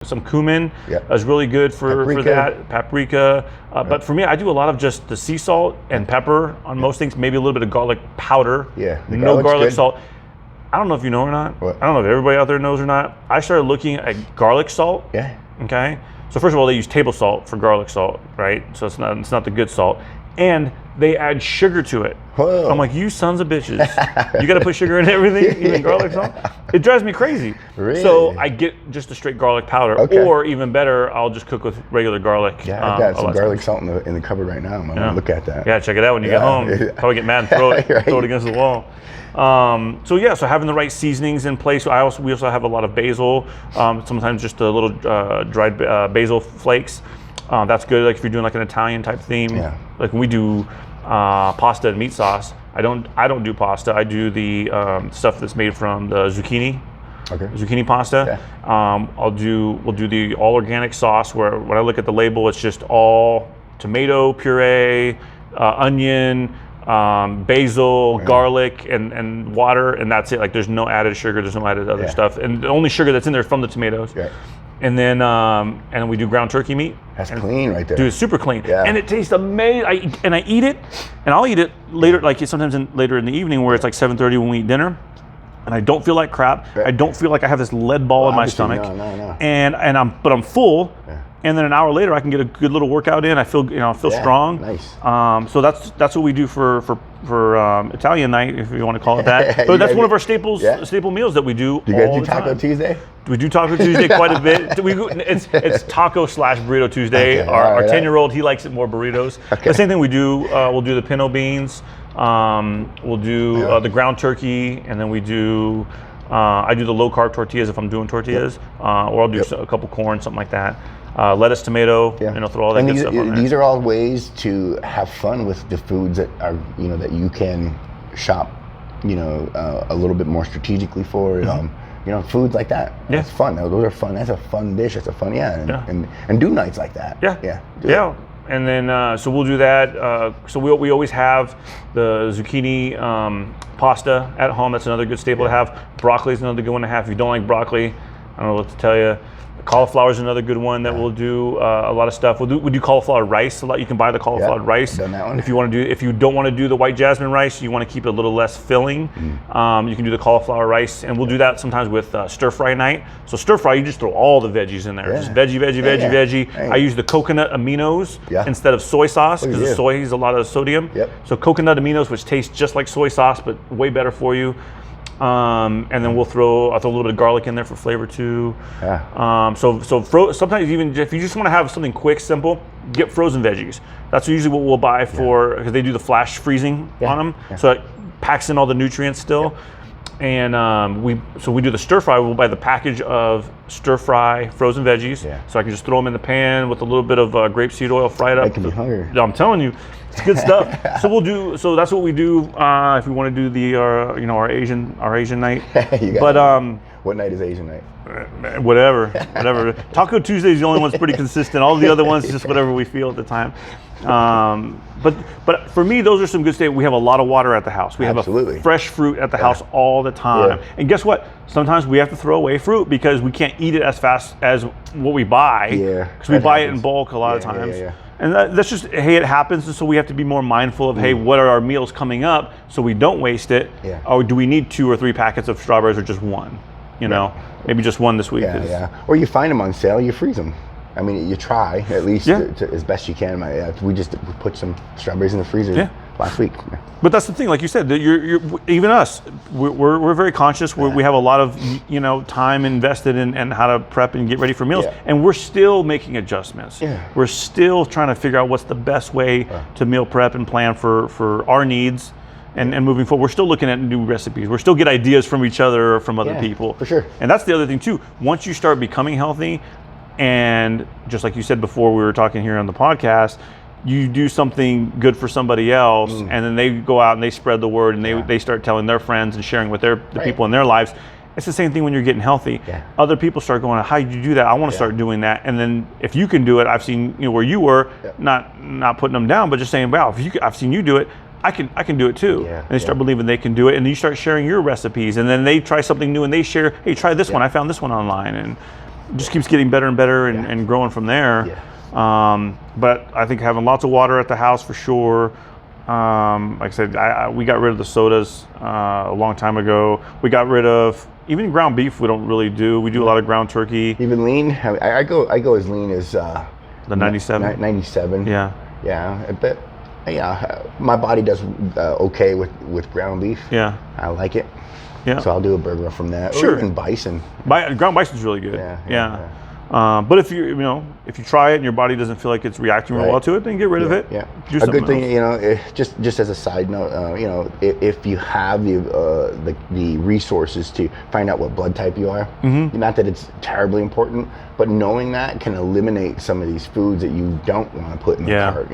Some cumin Yep. is really good for that. Paprika. But for me, I do a lot of just the sea salt and pepper on most things. Maybe a little bit of garlic powder. Yeah, the No garlic's garlic good. salt. I don't know if you know or not. What? I don't know if everybody out there knows or not. I started looking at garlic salt. Yeah. Okay. So first of all, they use table salt for garlic salt, right? So it's not the good salt, and they add sugar to it. Whoa. I'm like, you sons of bitches! You got to put sugar in everything, even garlic salt. It drives me crazy. Really? So I get just a straight garlic powder, Okay. or even better, I'll just cook with regular garlic. Yeah, I've got a some lot of garlic times. salt in the cupboard right now. I'm gonna look at that. Yeah, check it out when you get Yeah. home. Probably get mad and throw it, Right. throw it against the wall. So having the right seasonings in place. We also have a lot of basil. Sometimes just a little dried basil flakes. That's good. Like if you're doing like an Italian type theme. Yeah. Like when we do pasta and meat sauce. I don't do pasta. I do the stuff that's made from the zucchini. Okay. Zucchini pasta. We'll do the all organic sauce where when I look at the label, it's just all tomato puree, onion, basil, garlic, and water, and that's it. Like there's no added sugar, there's no added other stuff, and the only sugar that's in there is from the tomatoes. Yeah. And then we do ground turkey meat. That's clean right there. Dude, it's super clean. Yeah. And it tastes amazing. I eat it, and I'll eat it later, like sometimes later in the evening where it's like 7:30 when we eat dinner. And I don't feel like crap. I don't feel like I have this lead ball in my Obviously, stomach. No. And I'm full. Yeah. And then an hour later I can get a good little workout in. I feel strong. Nice. So that's what we do for Italian night, if you want to call it that. But that's one of our staple meals that we do. Do you guys do Taco Tuesday? We do Taco Tuesday quite a bit. It's taco / burrito Tuesday. Okay, Our right. 10-year-old, he likes it more burritos. Okay. The same thing we do. We'll do the pinto beans. We'll do the ground turkey, and then we do. I do the low carb tortillas if I'm doing tortillas, or I'll do a couple corn, something like that. Lettuce, tomato, throw all that good stuff on there. These are all ways to have fun with the foods that are that you can shop, a little bit more strategically for. Foods like that. Yeah. It's fun. Those are fun. That's a fun dish. That's a fun and do nights like that. Yeah. And then so we'll do that. So we always have the zucchini pasta at home. That's another good staple to have. Broccoli is another good one to have. If you don't like broccoli, I don't know what to tell you. Cauliflower is another good one that we'll do a lot of stuff. We do cauliflower rice a lot. You can buy the cauliflower rice. Done that one. If you don't want to do the white jasmine rice, you want to keep it a little less filling. You can do the cauliflower rice, and we'll do that sometimes with stir fry night. So stir fry, you just throw all the veggies in there. Just veggie. Hey. I use the coconut aminos Yeah. instead of soy sauce because the you. soy has a lot of sodium. Yep. So coconut aminos, which taste just like soy sauce but way better for you. And then I'll throw a little bit of garlic in there for flavor too. Yeah. Sometimes even if you just want to have something quick, simple, get frozen veggies. That's usually what we'll buy because they do the flash freezing on them, so it packs in all the nutrients still. And we do the stir fry. We'll buy the package of stir fry frozen veggies, so I can just throw them in the pan with a little bit of grapeseed oil, fry it up. Making me hungry. I'm telling you, it's good stuff. So that's what we do if we want to do our Asian night. What night is Asian night? Whatever. Taco Tuesday is the only one that's pretty consistent. All the other ones is just whatever we feel at the time. But for me, those are some good staples. We have a lot of water at the house. We have a fresh fruit at the house all the time. Yeah. And guess what? Sometimes we have to throw away fruit because we can't eat it as fast as what we buy. Because we buy it in bulk a lot of times. And that's just, it happens. And so we have to be more mindful of, what are our meals coming up so we don't waste it? Or do we need 2 or 3 packets of strawberries or just one? Maybe just one this week. Or you find them on sale, you freeze them. I mean, you try at least as best you can. We put some strawberries in the freezer last week. But that's the thing, like you said, that you're even us, we're very conscious. We have a lot of time invested in how to prep and get ready for meals, and we're still making adjustments. We're still trying to figure out what's the best way to meal prep and plan for our needs. And moving forward, we're still looking at new recipes. We're still get ideas from each other or from other people. For sure. And that's the other thing too. Once you start becoming healthy, and just like you said before, we were talking here on the podcast, you do something good for somebody else, and then they go out and they spread the word, and they start telling their friends and sharing with the people in their lives. It's the same thing when you're getting healthy. Other people start going, how did you do that? I want to start doing that. And then if you can do it, I've seen where you were, not putting them down, but just saying, wow, I've seen you do it. I can do it too. And they start believing they can do it, and then you start sharing your recipes, and then they try something new and they share, hey, try this one. I found this one online, just keeps getting better and better and growing from there. Yeah. But I think having lots of water at the house for sure. Like I said, we got rid of the sodas a long time ago. We got rid of even ground beef. We don't really do. We do a lot of ground turkey. Even lean. I go as lean as The 97. 97. Yeah. Yeah. But yeah, my body does okay with ground beef. Yeah. I like it. Yeah. So I'll do a burger from that. Sure. Or even bison. Ground bison's really good. Yeah. But if you try it and your body doesn't feel like it's reacting real well to it, then get rid of it. Yeah. Do A good thing, else. just as a side note, if you have the resources to find out what blood type you are, not that it's terribly important, but knowing that can eliminate some of these foods that you don't want to put in the cart.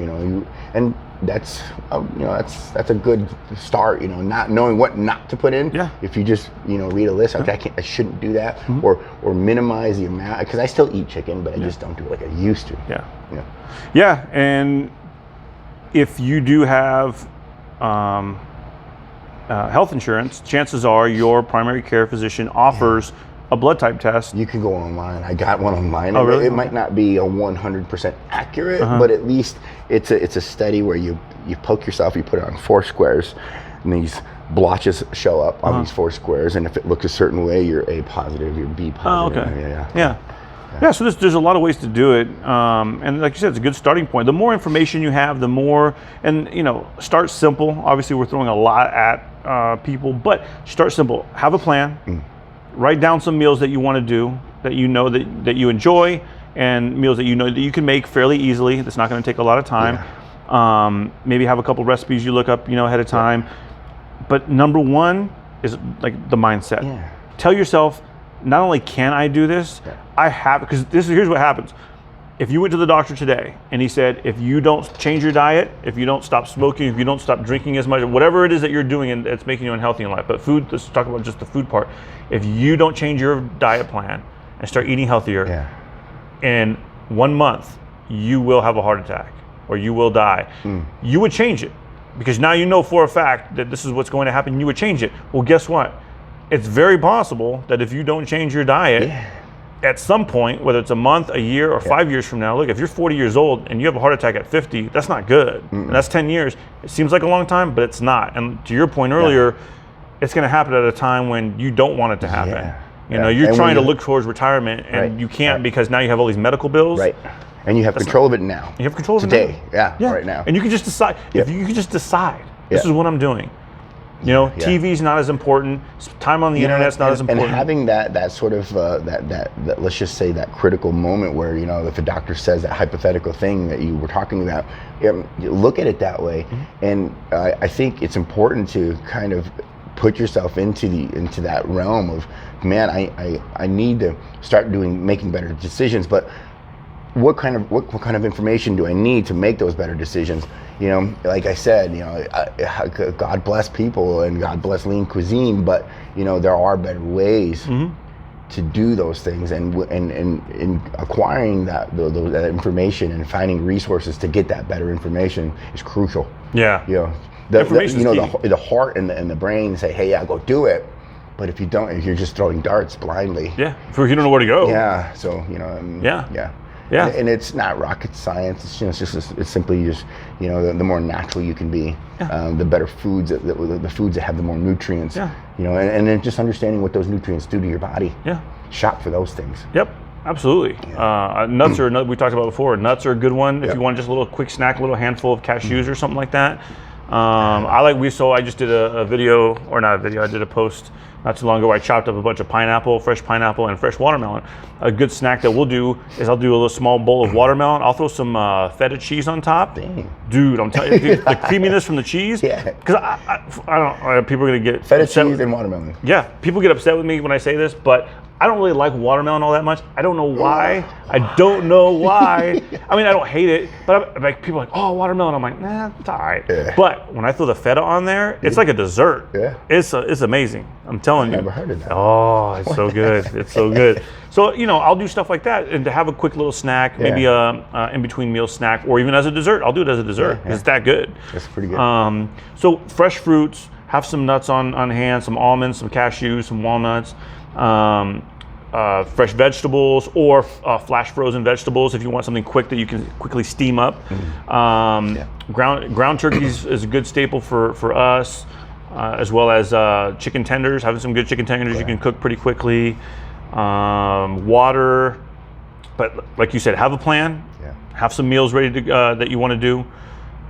And that's that's a good start. Not knowing what not to put in. Yeah. If you just read a list, okay, I shouldn't do that, or minimize the amount, because I still eat chicken, but I just don't do it like I used to. Yeah, and if you do have health insurance, chances are your primary care physician offers a blood type test. You can go online. I got one online. Oh, really? It might not be a 100% accurate, but at least it's a study where you poke yourself, you put it on 4 squares, and these blotches show up on these 4 squares, and if it looks a certain way, you're A positive, you're B positive. Oh, okay. Yeah, so there's a lot of ways to do it, and like you said, it's a good starting point. The more information you have, the more, and start simple. Obviously, we're throwing a lot at people, but start simple. Have a plan. Write down some meals that you want to do, that that you enjoy, and meals that that you can make fairly easily. That's not going to take a lot of time. Maybe have a couple recipes you look up, ahead of time. But number one is like the mindset. Tell yourself, not only can I do this, I have, because here's what happens. If you went to the doctor today and he said, if you don't change your diet, if you don't stop smoking, if you don't stop drinking as much, whatever it is that you're doing and it's making you unhealthy in life, but food, let's talk about just the food part. If you don't change your diet plan and start eating healthier, in 1 month, you will have a heart attack or you will die. You would change it because now you know for a fact that this is what's going to happen. You would change it. Well, guess what? It's very possible that if you don't change your diet, at some point, whether it's a month, a year, or 5 years from now, look, if you're 40 years old and you have a heart attack at 50, that's not good. And that's 10 years. It seems like a long time, but it's not. And to your point earlier, it's going to happen at a time when you don't want it to happen. You're trying to look towards retirement, and you can't because now you have all these medical bills. Right. And you have control of it now. You have control of today. it now. Right now. And you can just decide. If you can just decide, this is what I'm doing. TV's not as important. Time on the internet's not as important. And having that sort of that let's just say that critical moment where if a doctor says that hypothetical thing that you were talking about, you look at it that way. And I think it's important to kind of put yourself into that realm of, man, I need to start making better decisions, but what kind of information do I need to make those better decisions? Like I said, God bless people and God bless lean cuisine, but there are better ways to do those things, and acquiring that information and finding resources to get that better information is crucial. The heart and the brain say, hey, go do it. But if you don't, if you're just throwing darts blindly. If you don't know where to go. So, And it's not rocket science. It's it's simply just, the more natural you can be, the better foods, the foods that have the more nutrients, and then just understanding what those nutrients do to your body. Shop for those things. Absolutely. Nuts are another, we talked about before. Nuts are a good one. If you want just a little quick snack, a little handful of cashews or something like that. I just did a video, or not a video, I did a post not too long ago where I chopped up a bunch of fresh pineapple and fresh watermelon. A good snack that we'll do is I'll do a little small bowl of watermelon. I'll throw some feta cheese on top. Dang. Dude, I'm telling you, the creaminess from the cheese. Because I don't, people are going to get feta cheese and watermelon. People get upset with me when I say this, but I don't really like watermelon all that much. I don't know why. I don't know why. I mean, I don't hate it, but people are like, oh, watermelon. I'm like, nah, it's all right. But when I throw the feta on there, it's like a dessert. It's amazing. I'm telling you. I've never heard of that. Oh, it's so good. It's so good. So, I'll do stuff like that, and to have a quick little snack, maybe a in-between meal snack, or even as a dessert. I'll do it as a dessert. It's that good. That's pretty good. So fresh fruits, have some nuts on hand, some almonds, some cashews, some walnuts. fresh vegetables or flash frozen vegetables if you want something quick that you can quickly steam up. Ground turkeys is a good staple for us, as well as chicken tenders. Having some good chicken tenders you can cook pretty quickly. Water, but like you said, have a plan. Have some meals ready to that you want to do,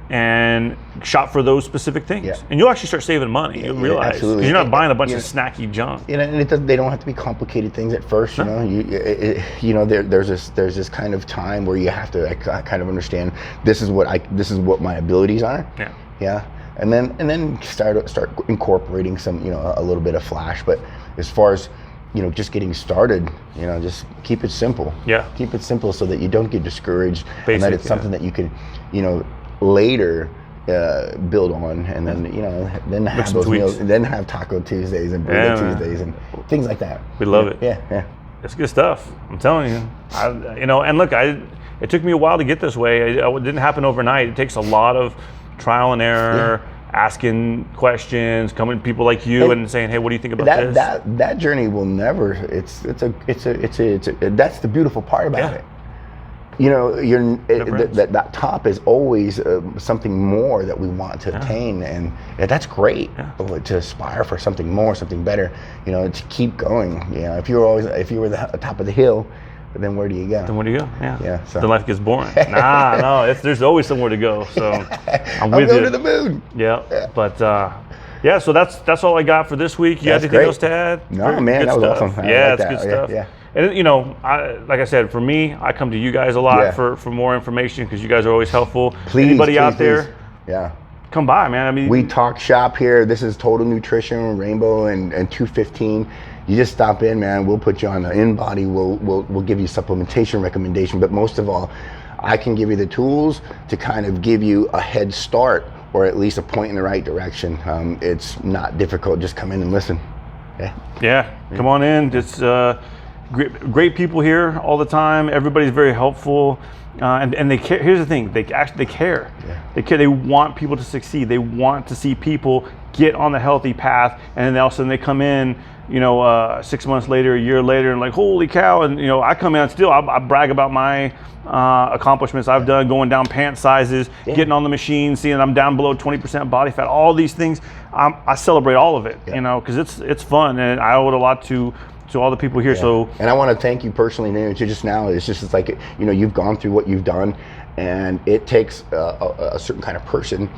and shop for those specific things. And you'll actually start saving money. You'll realize, because you're not buying a bunch of snacky junk. And they don't have to be complicated things at first. You know, there's this kind of time where you have to kind of understand this is what my abilities are. And then start incorporating some, a little bit of flash. But as far as just getting started, just keep it simple. Keep it simple so that you don't get discouraged, and that it's something that you can, later build on, and then then have those meals, and then have Taco Tuesdays and Burrito Tuesdays and things like that. We love it. It's good stuff. I'm telling you. And look, it took me a while to get this way. It didn't happen overnight. It takes a lot of trial and error. Asking questions, coming to people like you and saying, "Hey, what do you think about this?" That journey will never. It's that's the beautiful part about it. That top is always something more that we want to attain, and that's great. To aspire for something more, something better. To keep going. If you were the top of the hill, then where do you go? So then life gets boring. No, there's always somewhere to go. So I'm with you. Going to the moon. But so that's all I got for this week. You got anything else to add? No, man, that was awesome. It's good stuff. And like I said, for me, I come to you guys a lot for more information, because you guys are always helpful. Anybody out there, come by, man. I mean, we talk shop here. This is Total Nutrition, Rainbow, and 215. You just stop in, man. We'll put you on the InBody. We'll give you supplementation recommendation. But most of all, I can give you the tools to kind of give you a head start, or at least a point in the right direction. It's not difficult. Just come in and listen. Come on in. It's great people here all the time. Everybody's very helpful. And they care. Here's the thing: they care. They care. They want people to succeed. They want to see people get on the healthy path, and then all of a sudden they come in, 6 months later, a year later, and like, holy cow! And I come in and still I brag about my accomplishments I've done, going down pant sizes, getting on the machine, seeing I'm down below 20% body fat. All these things, I celebrate all of it, because it's fun, and I owe it a lot to all the people here. So, and I want to thank you personally, just now. It's like, you've gone through what you've done, and it takes a certain kind of person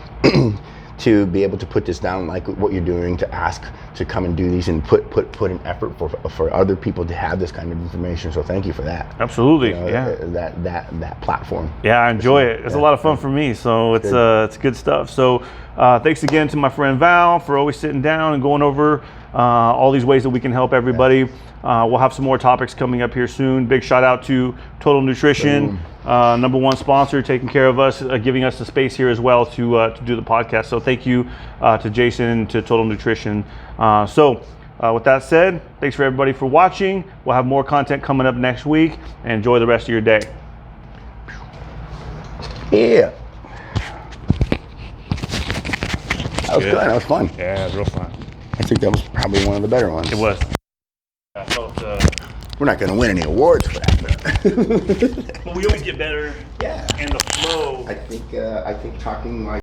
to be able to put this down, like what you're doing, to ask to come and do these, and put an effort for other people to have this kind of information. So thank you for that. Absolutely. That platform. I enjoy it. It's a lot of fun for me. So it's good stuff. So thanks again to my friend Val for always sitting down and going over all these ways that we can help everybody. We'll have some more topics coming up here soon. Big shout out to Total Nutrition, #1 sponsor, taking care of us, giving us the space here as well to do the podcast. So thank you to Jason and to Total Nutrition. With that said, thanks for everybody for watching. We'll have more content coming up next week, and enjoy the rest of your day. That was good. That was fun. Yeah, it was real fun. I think that was probably one of the better ones. It was. I felt, we're not going to win any awards for that, but we always get better. And the flow. I think talking like